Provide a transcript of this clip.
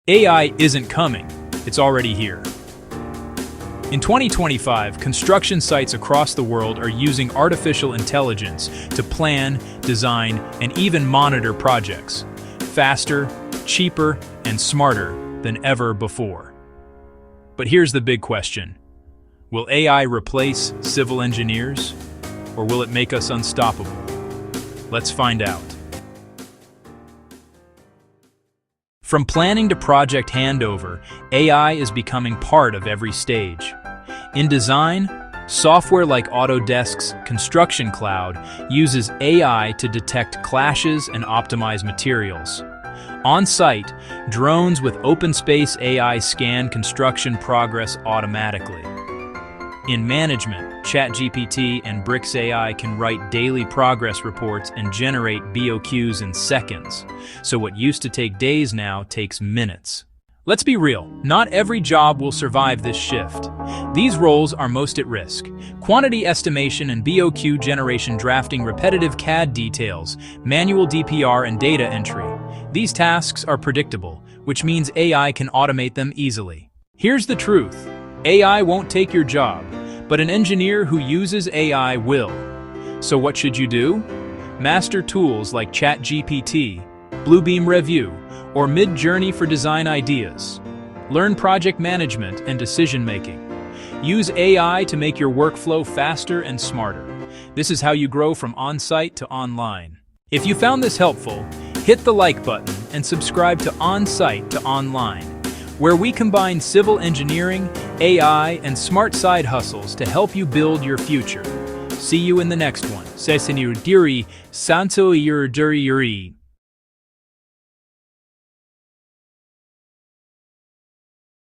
AI isn't coming, it's already here. In 2025, construction sites across the world are using artificial intelligence to plan, design, and even monitor projects, faster, cheaper, and smarter than ever before. But here's the big question. Will AI replace civil engineers, or will it make us unstoppable? Let's find out. From planning to project handover, AI is becoming part of every stage. In design, software like Autodesk's Construction Cloud uses AI to detect clashes and optimize materials. On-site, drones with OpenSpace AI scan construction progress automatically. In management, ChatGPT and BricksAI can write daily progress reports and generate BOQs in seconds. So what used to take days now takes minutes. Let's be real, not every job will survive this shift. These roles are most at risk. Quantity estimation and BOQ generation, drafting repetitive CAD details, manual DPR and data entry. These tasks are predictable, which means AI can automate them easily. Here's the truth. AI won't take your job, but an engineer who uses AI will. So what should you do? Master tools like ChatGPT, Bluebeam Review, or Mid-Journey for design ideas. Learn project management and decision-making. Use AI to make your workflow faster and smarter. This is how you grow from on-site to online. If you found this helpful, hit the like button and subscribe to On-Site to Online, where we combine civil engineering, AI, and smart side hustles to help you build your future. See you in the next one. Se senur diri, santo yuri.